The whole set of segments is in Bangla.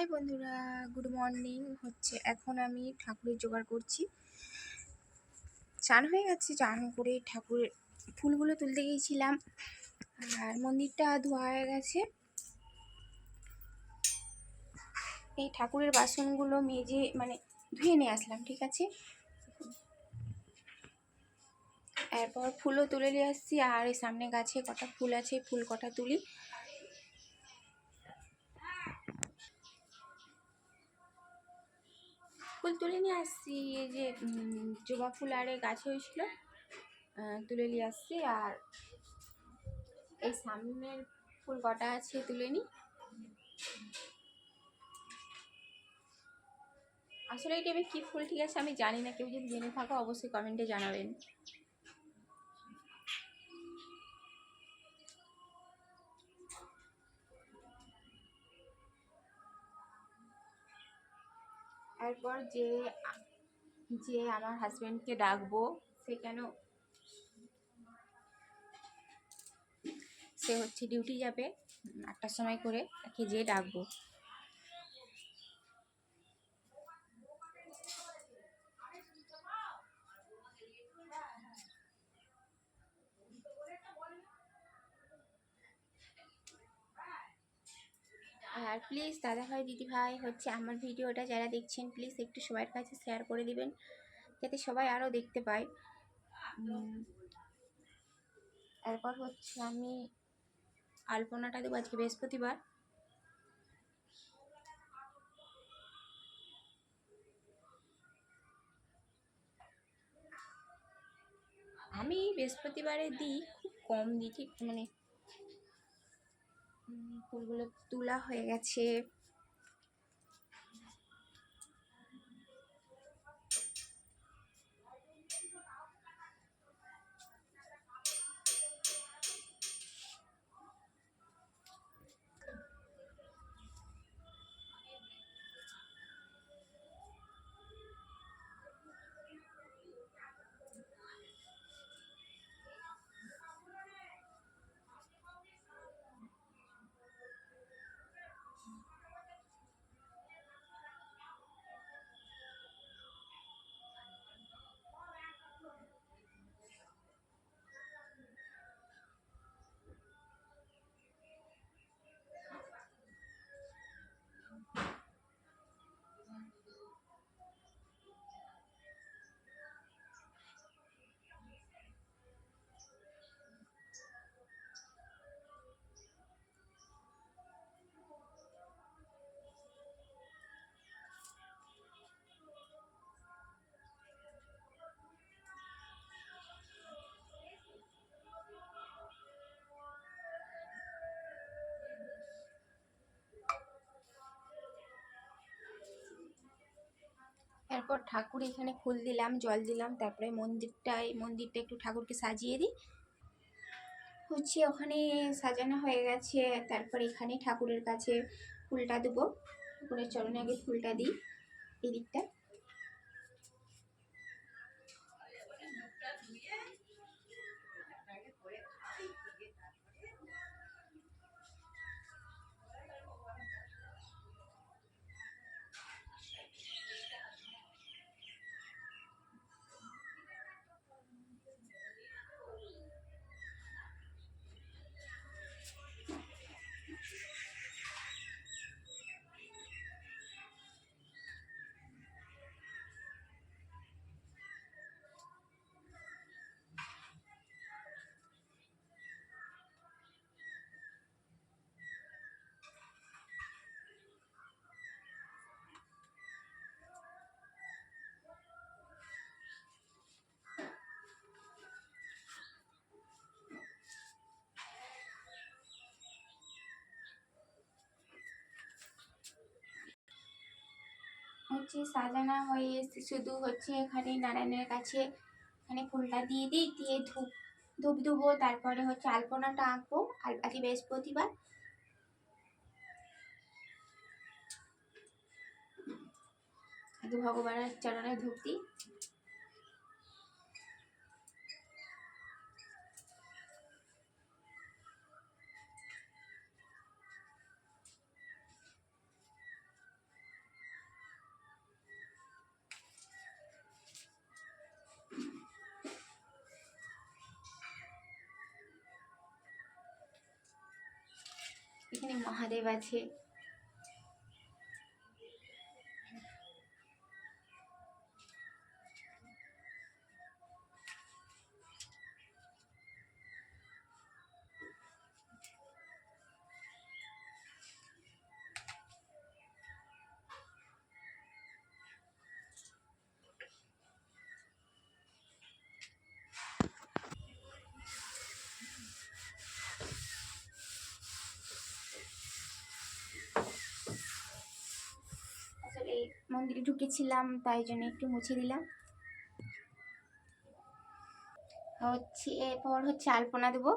হাই বন্ধুরা, গুড মর্নিং। এখন আমি ঠাকুরের জোগাড় করছি। চান হয়ে গেছে, চান করে ঠাকুরের ফুলগুলো তুলতে গিয়েছিলাম আর মন্দিরটা ধোয়া হয়ে গেছে। এই ঠাকুরের বাসনগুলো মেজে ধুয়ে নিয়ে আসলাম, ঠিক আছে। এরপর ফুলও তুলে নিয়ে আসছি আর এই সামনে গাছে কটা ফুল আছে, ফুল কটা তুলি। ফুল তুলে নিয়ে আসছি, এই যে জবা ফুল আর গাছে হয়েছিল, তুলে নিয়ে আসছি। আর এই সামনের ফুল কটা আছে তুলে নিই। আসলে এই টাইপের কী ফুল, ঠিক আছে, আমি জানি না। কেউ যদি জেনে থাকো অবশ্যই কমেন্টে জানাবেন। এরপর যে আমার হাজব্যান্ডকে ডাকবো, সে হচ্ছে ডিউটি যাবে 8টার সময় করে, তাকে যেয়ে ডাকবো। আর প্লিজ দাদাভাই দিদিভাই আমার ভিডিওটা যারা দেখছেন, প্লিজ একটু সবার কাছে শেয়ার করে দিবেন, যাতে সবাই আরও দেখতে পায়। এরপর আমি আলপনাটা দেবো। আজকে বৃহস্পতিবার। আমি বৃহস্পতিবারে দিই, খুব কম দিই, ঠিক ফুলগুলো তোলা হয়ে গেছে। এরপর ঠাকুর এখানে ফুল দিলাম, জল দিলাম, তারপরে মন্দিরটা একটু ঠাকুরকে সাজিয়ে দিই। ওখানে সাজানো হয়ে গেছে। তারপর এখানে ঠাকুরের কাছে ফুলটা দেবো, ঠাকুরের চরণে আগে ফুলটা দিই এই দিকটা। সাজানো হয়ে এসে শুধু এখানে নারায়ণের কাছে এখানে ফুলটা দিয়ে দিই, দিয়ে ধূপ দেবো। তারপরে আলপনাটা আঁকবো। আজকে বৃহস্পতিবার, আগে ভগবানের চরণে ধূপ দিই। এখানে মহাদেব আছে। আসলে মন্দিরে ঢুকেছিলাম তাই জন্য একটু মুছে দিলাম। এরপর আলপনা দেবো।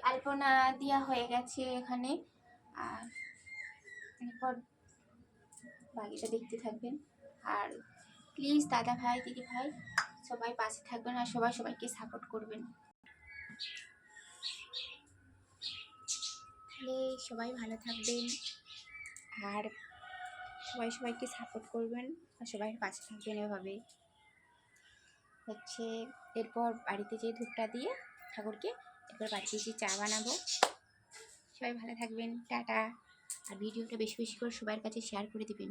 আলপনা দেওয়া হয়ে গেছে এখানে। আর এরপর বাকিটা দেখতে থাকবেন। আর প্লিজ দাদা ভাই দিদি ভাই সবাই পাশে থাকবেন আর সবাই সবাইকে সাপোর্ট করবেন। তাহলে সবাই ভালো থাকবেন আর সবাই সবাইকে সাপোর্ট করবেন আর সবাই পাশে থাকবেন। এভাবে এরপর বাড়িতে যেয়ে ধূপটা দিয়ে ঠাকুরকে এরপর বাড়িতে যেয়ে চা বানাবো। সবাই ভালো থাকবেন, টাটা। আর ভিডিওটা বেশি বেশি করে সবার কাছে শেয়ার করে দিবেন।